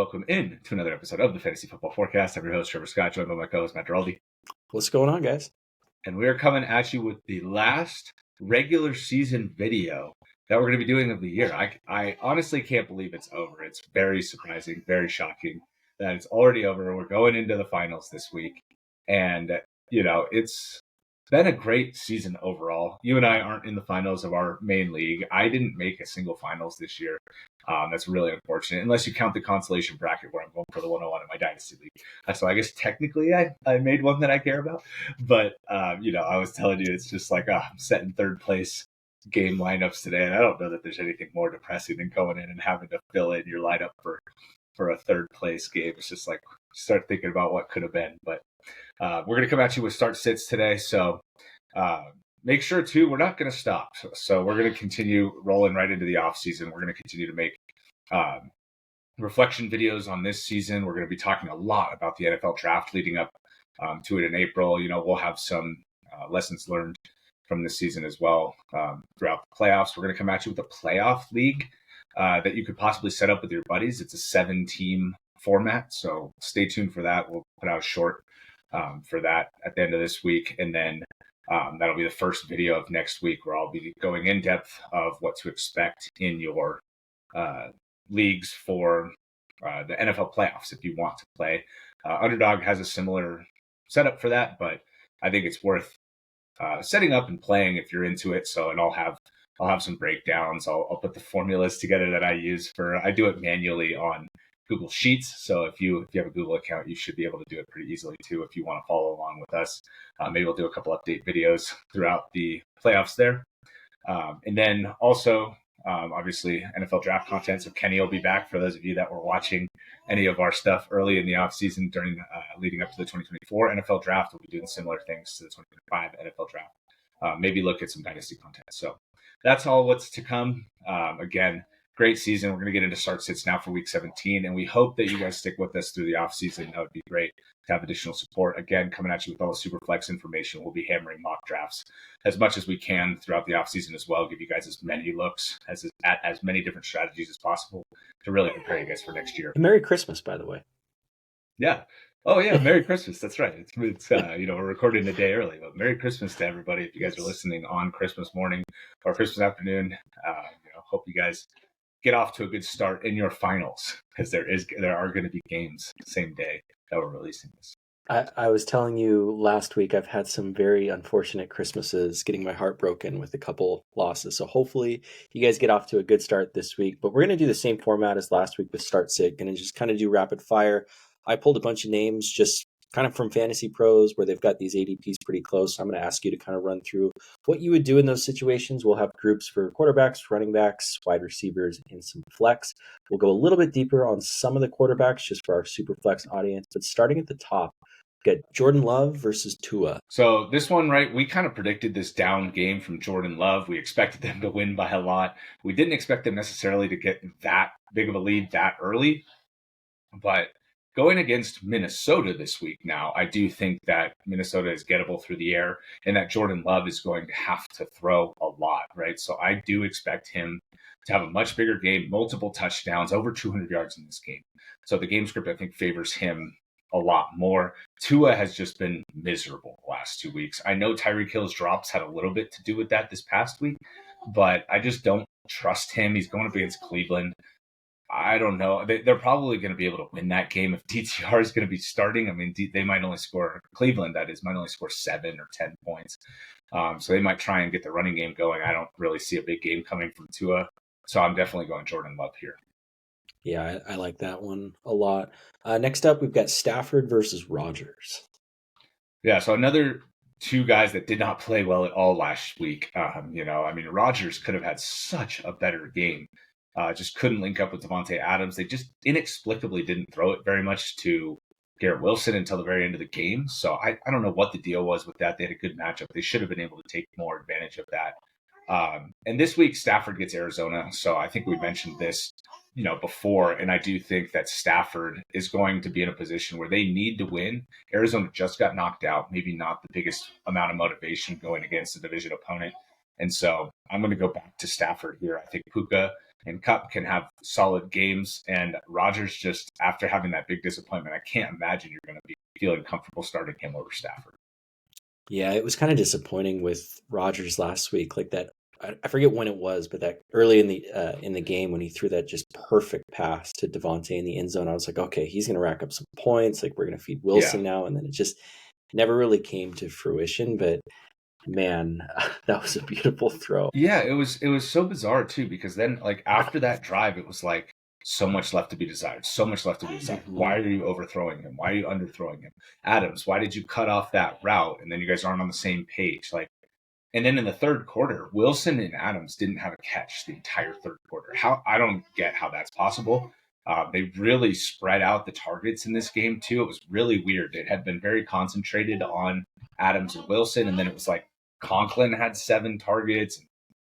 Welcome in to another episode of the Fantasy Football Forecast. I'm your host, Trevor Scott, joined by my co-host, Matt Giraldi. What's going on, guys? And we are coming at you with the last regular season video that we're going to be doing of the year. I honestly can't believe it's over. It's very surprising, very shocking that it's already over. We're going into the finals this week. And, it's been a great season overall. You and I aren't in the finals of our main league. I didn't make a single finals this year. That's really unfortunate, unless you count the consolation bracket where I'm going for the 101 in my Dynasty League. So I guess technically I made one that I care about. But, I was telling you, it's just like, I'm setting third place game lineups today. And I don't know that there's anything more depressing than going in and having to fill in your lineup for a third place game. It's just like, start thinking about what could have been. But we're going to come at you with start sits today. So make sure, too, we're not going to stop. So we're going to continue rolling right into the offseason. We're going to continue to make reflection videos on this season. We're going to be talking a lot about the NFL draft leading up to it in April. We'll have some lessons learned from this season as well throughout the playoffs. We're going to come at you with a playoff league that you could possibly set up with your buddies. It's a 7-team format, so stay tuned for that. We'll put out a short for that at the end of this week, and then that'll be the first video of next week where I'll be going in depth of what to expect in your leagues for the NFL playoffs if you want to play. Underdog has a similar setup for that, but I think it's worth setting up and playing if you're into it. So, and I'll have some breakdowns. I'll put the formulas together that I use I do it manually on Google Sheets. So if you have a Google account, you should be able to do it pretty easily too if you want to follow along with us. Maybe we'll do a couple update videos throughout the playoffs there. And then also, obviously, NFL draft content. So Kenny will be back for those of you that were watching any of our stuff early in the offseason during leading up to the 2024 NFL draft. We'll be doing similar things to the 2025 NFL draft. Maybe look at some dynasty content. So that's all what's to come. Again, great season. We're going to get into start sits now for week 17, and we hope that you guys stick with us through the offseason. That would be great to have additional support. Again, coming at you with all the super flex information. We'll be hammering mock drafts as much as we can throughout the offseason as well. Give you guys as many looks at as many different strategies as possible to really prepare you guys for next year. Merry Christmas, by the way. Yeah. Oh, yeah. Merry Christmas. That's right. It's we're recording a day early, but Merry Christmas to everybody. If you guys are listening on Christmas morning or Christmas afternoon, hope you guys get off to a good start in your finals, because there are going to be games the same day that we're releasing this. I was telling you last week, I've had some very unfortunate Christmases, getting my heart broken with a couple losses. So hopefully you guys get off to a good start this week. But we're going to do the same format as last week with Start Sit. Going to just kind of do rapid fire. I pulled a bunch of names just kind of from Fantasy Pros where they've got these ADPs pretty close. So I'm going to ask you to kind of run through what you would do in those situations. We'll have groups for quarterbacks, running backs, wide receivers, and some flex. We'll go a little bit deeper on some of the quarterbacks just for our super flex audience. But starting at the top, we've got Jordan Love versus Tua. So this one, right, we kind of predicted this down game from Jordan Love. We expected them to win by a lot. We didn't expect them necessarily to get that big of a lead that early. But going against Minnesota this week now, I do think that Minnesota is gettable through the air and that Jordan Love is going to have to throw a lot, right? So I do expect him to have a much bigger game, multiple touchdowns, over 200 yards in this game. So the game script, I think, favors him a lot more. Tua has just been miserable the last 2 weeks. I know Tyreek Hill's drops had a little bit to do with that this past week, but I just don't trust him. He's going up against Cleveland. I don't know. They're probably going to be able to win that game if DTR is going to be starting. I mean, they might only score, Cleveland, that is, might only score 7 or 10 points. So they might try and get the running game going. I don't really see a big game coming from Tua. So I'm definitely going Jordan Love here. Yeah, I like that one a lot. Next up, we've got Stafford versus Rodgers. Yeah, so another two guys that did not play well at all last week. Rodgers could have had such a better game. Just couldn't link up with Devontae Adams. They just inexplicably didn't throw it very much to Garrett Wilson until the very end of the game. So I don't know what the deal was with that. They had a good matchup. They should have been able to take more advantage of that. And this week, Stafford gets Arizona. So I think we mentioned this, before. And I do think that Stafford is going to be in a position where they need to win. Arizona just got knocked out. Maybe not the biggest amount of motivation going against a division opponent. And so I'm going to go back to Stafford here. I think Puka and Kupp can have solid games. And Rodgers, just after having that big disappointment, I can't imagine you're going to be feeling comfortable starting him over Stafford. Yeah, it was kind of disappointing with Rodgers last week, like that. I forget when it was, but that early in the game when he threw that just perfect pass to Devontae in the end zone, I was like, okay, he's going to rack up some points. Like we're going to feed Wilson now, and then it just never really came to fruition. But man, that was a beautiful throw. Yeah, it was so bizarre too, because then like after that drive, it was like so much left to be desired. So much left to be desired. Why are you overthrowing him? Why are you underthrowing him? Adams, why did you cut off that route? And then you guys aren't on the same page. Like, and then in the third quarter, Wilson and Adams didn't have a catch the entire third quarter. How I don't get how that's possible. They really spread out the targets in this game too. It was really weird. It had been very concentrated on Adams and Wilson, and then it was like Conklin had 7 targets, and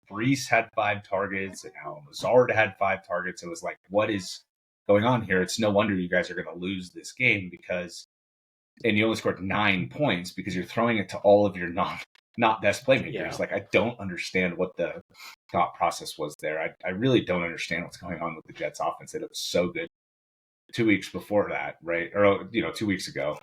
Breece had 5 targets, and Alan Lazard had 5 targets. It was like, what is going on here? It's no wonder you guys are going to lose this game and you only scored 9 points because you're throwing it to all of your not best playmakers. Yeah. Like, I don't understand what the thought process was there. I really don't understand what's going on with the Jets offense. It was so good 2 weeks before that, right? Or, 2 weeks ago.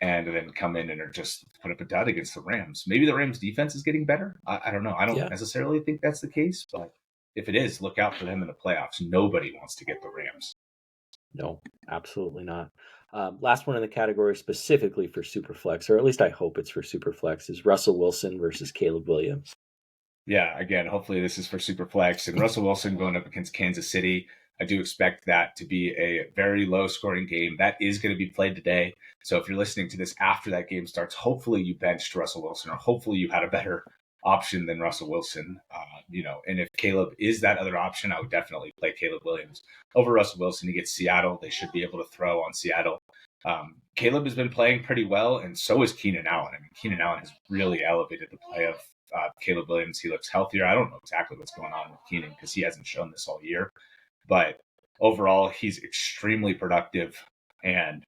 And then come in and are just put up a dud against the Rams. Maybe the Rams defense is getting better. I don't know. I don't necessarily think that's the case, but if it is, look out for them in the playoffs. Nobody wants to get the Rams. No, absolutely not. Last one in the category specifically for Superflex, or at least I hope it's for Superflex, is Russell Wilson versus Caleb Williams. Yeah, again, hopefully this is for Superflex. And Russell Wilson going up against Kansas City. I do expect that to be a very low-scoring game. That is going to be played today. So if you're listening to this after that game starts, hopefully you benched Russell Wilson, or hopefully you had a better option than Russell Wilson. And if Caleb is that other option, I would definitely play Caleb Williams over Russell Wilson. He gets Seattle. They should be able to throw on Seattle. Caleb has been playing pretty well, and so is Keenan Allen. I mean, Keenan Allen has really elevated the play of Caleb Williams. He looks healthier. I don't know exactly what's going on with Keenan because he hasn't shown this all year. But overall, he's extremely productive and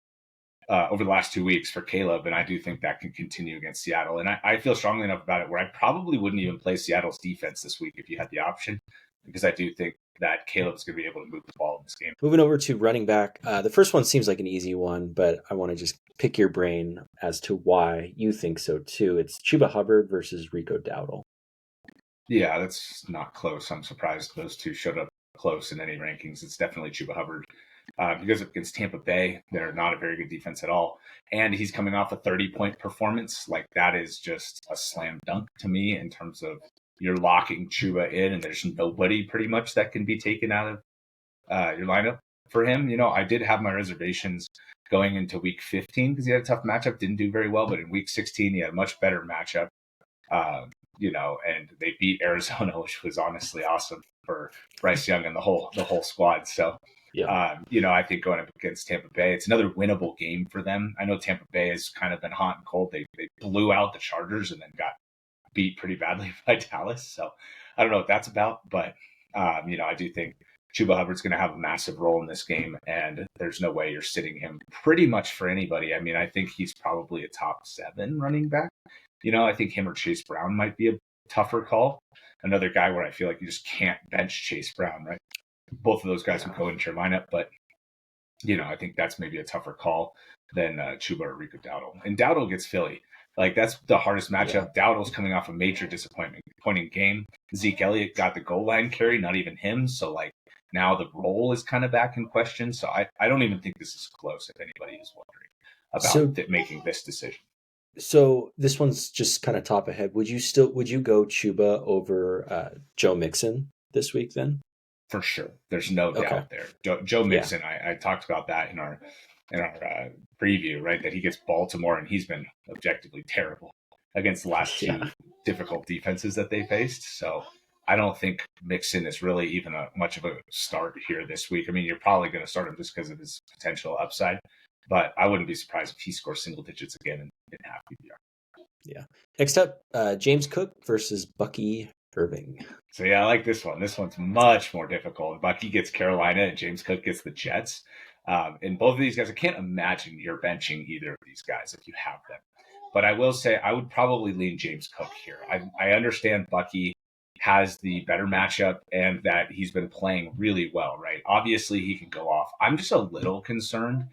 over the last 2 weeks for Caleb, and I do think that can continue against Seattle. And I feel strongly enough about it where I probably wouldn't even play Seattle's defense this week if you had the option, because I do think that Caleb's going to be able to move the ball in this game. Moving over to running back, the first one seems like an easy one, but I want to just pick your brain as to why you think so too. It's Chuba Hubbard versus Rico Dowdle. Yeah, that's not close. I'm surprised those two showed up close in any rankings. It's definitely Chuba Hubbard. He goes up against Tampa Bay. They're not a very good defense at all. And he's coming off a 30-point performance. Like, that is just a slam dunk to me in terms of you're locking Chuba in, and there's nobody pretty much that can be taken out of your lineup for him. I did have my reservations going into week 15 because he had a tough matchup, didn't do very well. But in week 16, he had a much better matchup. And they beat Arizona, which was honestly awesome for Bryce Young and the whole squad. So, I think going up against Tampa Bay, it's another winnable game for them. I know Tampa Bay has kind of been hot and cold. They blew out the Chargers and then got beat pretty badly by Dallas. So I don't know what that's about, but I do think Chuba Hubbard's going to have a massive role in this game, and there's no way you're sitting him pretty much for anybody. I mean, I think he's probably a top 7 running back. I think him or Chase Brown might be a tougher call. Another guy where I feel like you just can't bench Chase Brown, right? Both of those guys would go into your lineup, but, I think that's maybe a tougher call than Chuba or Rico Dowdle. And Dowdle gets Philly. Like, that's the hardest matchup. Yeah. Dowdle's coming off a major disappointing game. Zeke Elliott got the goal line carry, not even him. So, like, now the role is kind of back in question. So I don't even think this is close if anybody is wondering about making this decision. So this one's just kind of top ahead. Would you go Chuba over Joe Mixon this week then? For sure. There's no doubt there. Joe Mixon, I talked about that in our preview, right? That he gets Baltimore, and he's been objectively terrible against the last 2 difficult defenses that they faced. So I don't think Mixon is really even much of a start here this week. I mean, you're probably going to start him just because of his potential upside, but I wouldn't be surprised if he scores single digits again in half PPR. Yeah. Next up, James Cook versus Bucky Irving. So I like this one. This one's much more difficult. Bucky gets Carolina and James Cook gets the Jets. And both of these guys, I can't imagine you're benching either of these guys if you have them. But I will say I would probably lean James Cook here. I understand Bucky has the better matchup and that he's been playing really well, right? Obviously, he can go off. I'm just a little concerned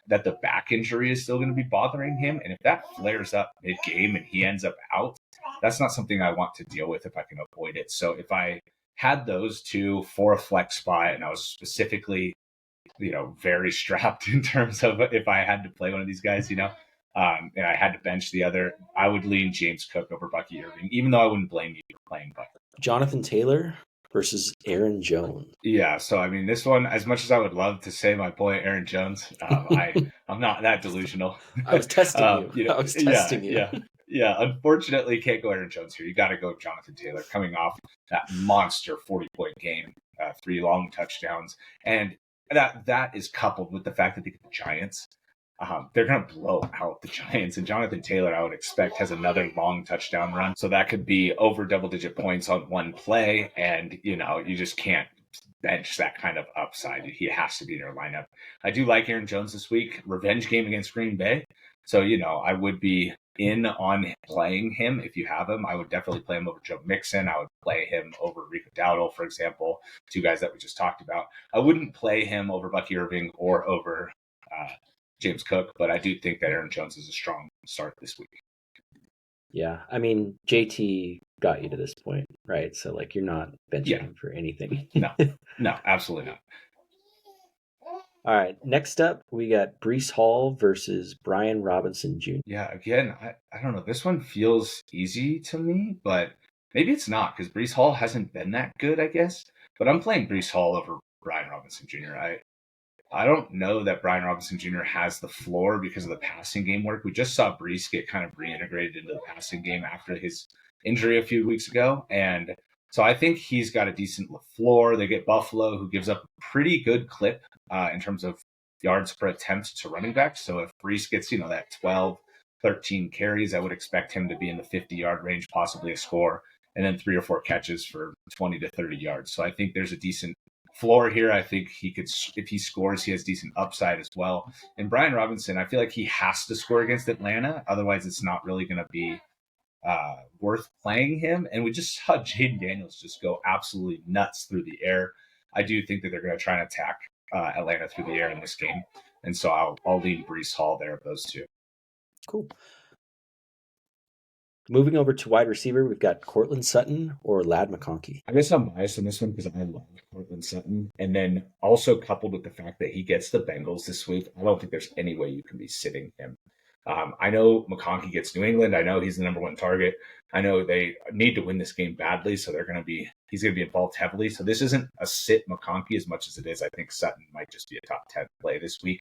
that the back injury is still going to be bothering him. And if that flares up mid game and he ends up out, that's not something I want to deal with if I can avoid it. So if I had those two for a flex spot and I was specifically, very strapped in terms of if I had to play one of these guys, and I had to bench the other, I would lean James Cook over Bucky Irving, even though I wouldn't blame you for playing Bucky. Jonathan Taylor versus Aaron Jones. Yeah, so I mean, this one, as much as I would love to say my boy Aaron Jones, I'm not that delusional. I was testing you. I was testing you. Yeah. Unfortunately, can't go Aaron Jones here. You got to go Jonathan Taylor, coming off that monster 40-point game, 3 long touchdowns, and that is coupled with the fact that they get the Giants. They're going to blow out the Giants. And Jonathan Taylor, I would expect, has another long touchdown run. So that could be over double-digit points on one play. And, you just can't bench that kind of upside. He has to be in your lineup. I do like Aaron Jones this week. Revenge game against Green Bay. So, I would be in on playing him if you have him. I would definitely play him over Joe Mixon. I would play him over Rico Dowdle, for example, 2 guys that we just talked about. I wouldn't play him over Bucky Irving or over James Cook, but I do think that Aaron Jones is a strong start this week. Yeah, I mean, JT got you to this point, right? So, you're not benching him for anything. No, absolutely not. All right, next up, we got Breece Hall versus Brian Robinson Jr. Yeah, again, I don't know. This one feels easy to me, but maybe it's not because Breece Hall hasn't been that good, I guess. But I'm playing Breece Hall over Brian Robinson Jr. I don't know that Brian Robinson Jr. has the floor because of the passing game work. We just saw Breece get kind of reintegrated into the passing game after his injury a few weeks ago. And so I think he's got a decent floor. They get Buffalo, who gives up a pretty good clip in terms of yards per attempt to running backs. So if Breece gets, that 12, 13 carries, I would expect him to be in the 50-yard range, possibly a score, and then 3 or 4 catches for 20 to 30 yards. So I think there's a decent floor here. I think he could, if he scores, he has decent upside as well. And Brian Robinson, I feel like he has to score against Atlanta. Otherwise, it's not really going to be worth playing him. And we just saw Jaden Daniels just go absolutely nuts through the air. I do think that they're going to try and attack Atlanta through the air in this game. And so I'll lean Breece Hall there of those two. Cool. Moving over to wide receiver, we've got Courtland Sutton or Ladd McConkey. I guess I'm biased on this one because I love Courtland Sutton. And then also coupled with the fact that he gets the Bengals this week, I don't think there's any way you can be sitting him. I know McConkey gets New England. I know he's the number 1 target. I know they need to win this game badly, so he's going to be involved heavily. So this isn't a sit McConkey as much as it is. I think Sutton might just be a top 10 play this week.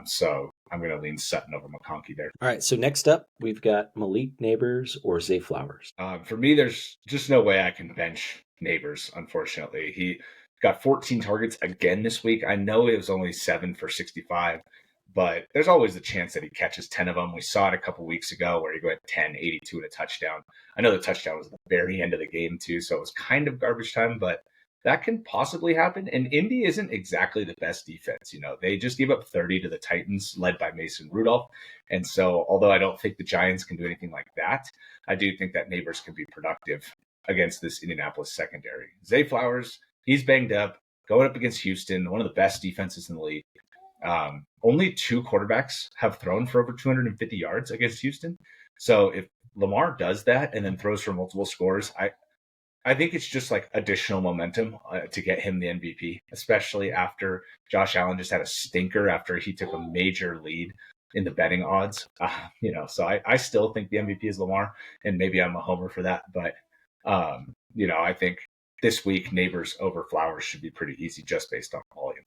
So I'm going to lean Sutton over McConkey there. All right. So next up, we've got Malik, Nabers, or Zay Flowers. For me, there's just no way I can bench Nabers, unfortunately. He got 14 targets again this week. I know it was only 7 for 65, but there's always a chance that he catches 10 of them. We saw it a couple weeks ago where he got 10, 82 and a touchdown. I know the touchdown was at the very end of the game too, so it was kind of garbage time, but that can possibly happen. And Indy isn't exactly the best defense. They just gave up 30 to the Titans, led by Mason Rudolph. And so, although I don't think the Giants can do anything like that, I do think that Nabers can be productive against this Indianapolis secondary. Zay Flowers, he's banged up, going up against Houston, one of the best defenses in the league. Only 2 quarterbacks have thrown for over 250 yards against Houston. So if Lamar does that and then throws for multiple scores, I think it's just like additional momentum to get him the MVP, especially after Josh Allen just had a stinker after he took a major lead in the betting odds. So I still think the MVP is Lamar, and maybe I'm a homer for that. But, I think this week Nabers over Flowers should be pretty easy just based on volume.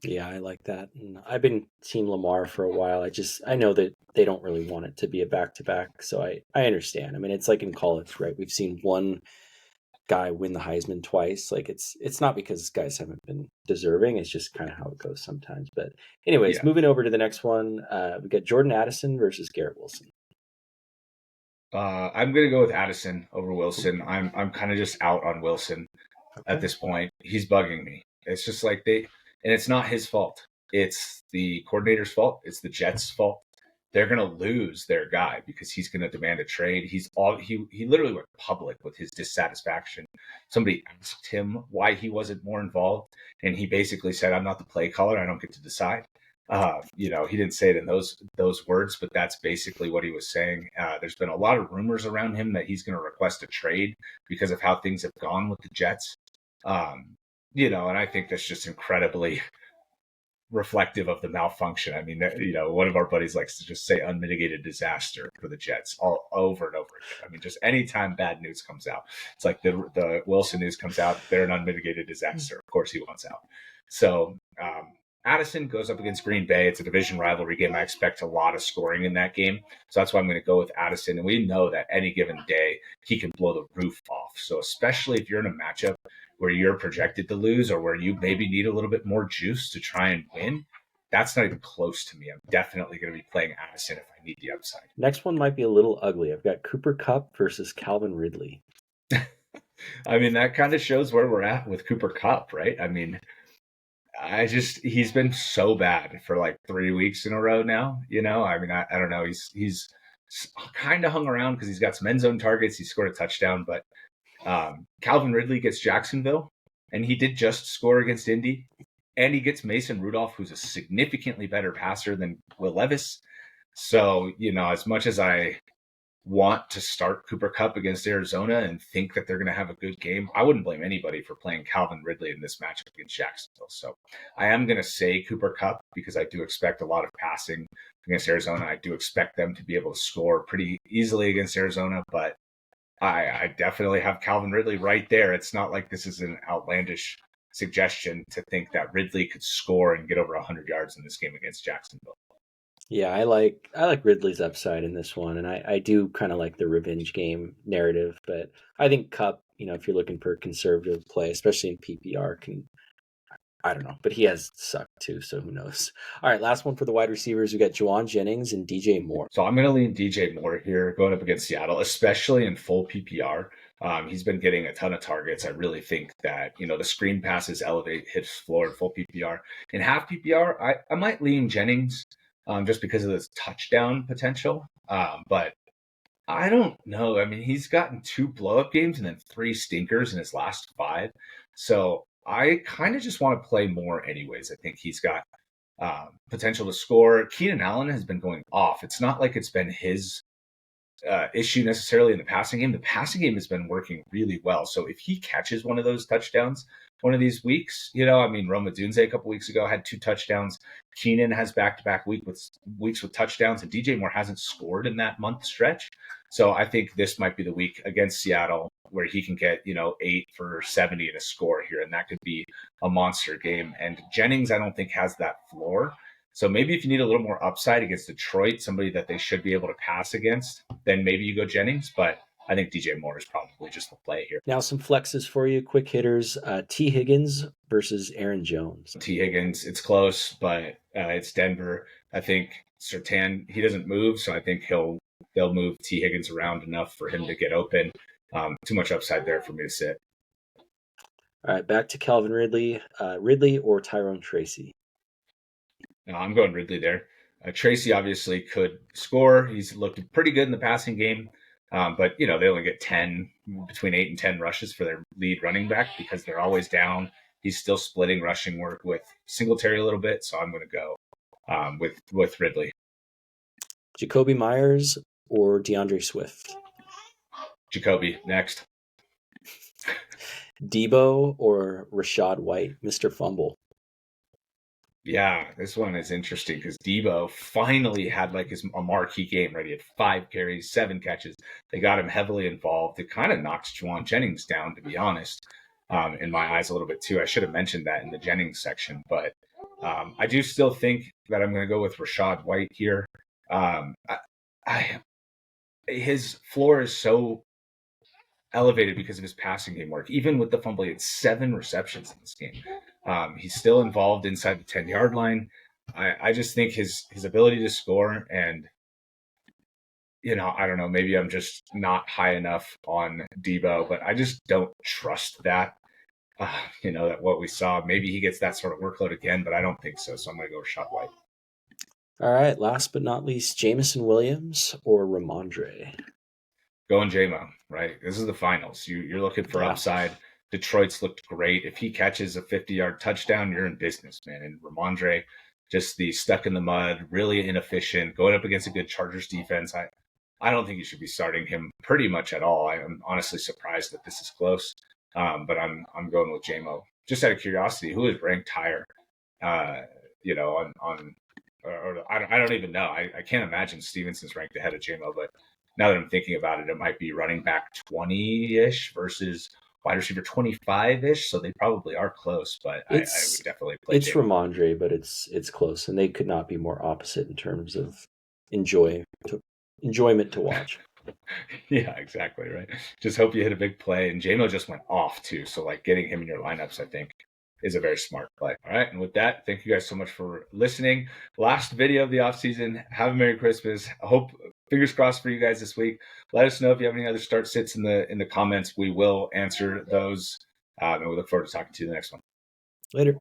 Yeah, I like that. And I've been Team Lamar for a while. I know that they don't really want it to be a back-to-back, so I understand. I mean, it's like in college, right? We've seen one guy win the Heisman twice. It's not because guys haven't been deserving. It's just kind of how it goes sometimes. But anyways, Moving over to the next one, we got Jordan Addison versus Garrett Wilson. I'm going to go with Addison over Wilson. I'm kind of just out on Wilson at this point. He's bugging me. It's just like and it's not his fault. It's the coordinator's fault. It's the Jets' fault. they're going to lose their guy because he's going to demand a trade. He literally went public with his dissatisfaction. Somebody asked him why he wasn't more involved, and he basically said, "I'm not the play caller. I don't get to decide." He didn't say it in those words, but that's basically what he was saying. There's been a lot of rumors around him that he's going to request a trade because of how things have gone with the Jets. And I think that's just incredibly reflective of the malfunction. I mean, one of our buddies likes to just say unmitigated disaster for the Jets all over and over again. I mean, just anytime bad news comes out, it's like the Wilson news comes out, they're an unmitigated disaster. Of course he wants out. So Addison goes up against Green Bay. It's a division rivalry game. I expect a lot of scoring in that game. So that's why I'm going to go with Addison. And we know that any given day, he can blow the roof off. So especially if you're in a matchup where you're projected to lose or where you maybe need a little bit more juice to try and win, that's not even close to me. I'm definitely going to be playing Addison if I need the upside. Next one might be a little ugly. I've got Cooper Kupp versus Calvin Ridley. I mean, that kind of shows where we're at with Cooper Kupp, right? I mean, he's been so bad for like 3 weeks in a row now. I mean, I don't know. He's kind of hung around because he's got some end zone targets. He scored a touchdown, but Calvin Ridley gets Jacksonville, and he did just score against Indy, and he gets Mason Rudolph, who's a significantly better passer than Will Levis. So, as much as I want to start Cooper Kupp against Arizona and think that they're going to have a good game, I wouldn't blame anybody for playing Calvin Ridley in this matchup against Jacksonville. So I am going to say Cooper Kupp because I do expect a lot of passing against Arizona. I do expect them to be able to score pretty easily against Arizona, but I definitely have Calvin Ridley right there. It's not like this is an outlandish suggestion to think that Ridley could score and get over 100 yards in this game against Jacksonville. Yeah, I like Ridley's upside in this one, and I do kind of like the revenge game narrative, but I think Kupp, if you're looking for a conservative play, especially in PPR, I don't know, but he has sucked too, so who knows. All right, last one for the wide receivers. We got Jauan, Jennings, and DJ Moore. So I'm going to lean DJ Moore here going up against Seattle, especially in full PPR. He's been getting a ton of targets. I really think that, the screen passes elevate his floor in full PPR. In half PPR, I might lean Jennings just because of this touchdown potential. But I don't know. I mean, he's gotten 2 blow-up games and then 3 stinkers in his last 5. So I kind of just want to play Moore anyways. I think he's got potential to score. Keenan Allen has been going off. It's not like it's been his issue necessarily in the passing game. The passing game has been working really well. So if he catches one of those touchdowns one of these weeks, Roma Dunze a couple weeks ago had 2 touchdowns. Keenan has back-to-back weeks with touchdowns, and DJ Moore hasn't scored in that month stretch. So I think this might be the week against Seattle where he can get, 8 for 70 and a score here, and that could be a monster game. And Jennings, I don't think, has that floor. So maybe if you need a little more upside against Detroit, somebody that they should be able to pass against, then maybe you go Jennings. But I think DJ Moore is probably just the play here. Now some flexes for you, quick hitters. T. Higgins versus Aaron Jones. T. Higgins, it's close, but it's Denver. I think Surtain, he doesn't move, so I think they'll move T. Higgins around enough for him to get open. Too much upside there for me to sit. All right, back to Calvin Ridley. Ridley or Tyrone Tracy? No, I'm going Ridley there. Tracy obviously could score. He's looked pretty good in the passing game. But, they only get between 8 and 10 rushes for their lead running back because they're always down. He's still splitting rushing work with Singletary a little bit, so I'm going to go with Ridley. Jakobi Meyers or DeAndre Swift? Jakobi, next. Deebo or Rachaad White, Mr. Fumble? Yeah, this one is interesting because Deebo finally had a marquee game, right? He had 5 carries, 7 catches. They got him heavily involved. It kind of knocks Jauan Jennings down, to be honest, in my eyes a little bit too. I should have mentioned that in the Jennings section, but I do still think that I'm going to go with Rachaad White here. His floor is so elevated because of his passing game work. Even with the fumble, he had 7 receptions in this game. He's still involved inside the 10-yard line. I just think his ability to score and, I don't know, maybe I'm just not high enough on Deebo, but I just don't trust that, that what we saw. Maybe he gets that sort of workload again, but I don't think so. So I'm going to go Rachaad White. All right, last but not least, Jameson Williams or Ramondre? Going JMO, right? This is the finals. You're looking for upside. Detroit's looked great. If he catches a 50-yard touchdown, you're in business, man. And Ramondre, just the stuck in the mud, really inefficient, going up against a good Chargers defense. I don't think you should be starting him pretty much at all. I'm honestly surprised that this is close. But I'm going with JMO. Just out of curiosity, who is ranked higher? I don't even know. I can't imagine Stevenson's ranked ahead of JMO, but now that I'm thinking about it, it might be running back 20-ish versus wide receiver 25-ish. So they probably are close, but I would definitely play It's JMO. Ramondre, but it's close, and they could not be more opposite in terms of enjoyment to watch. Yeah, exactly, right. Just hope you hit a big play. And JMO just went off too. So like getting him in your lineups, I think, is a very smart play. All right. And with that, thank you guys so much for listening. Last video of the offseason. Have a Merry Christmas. I hope, fingers crossed for you guys this week. Let us know if you have any other start sits in the comments. We will answer those. And we look forward to talking to you in the next one. Later.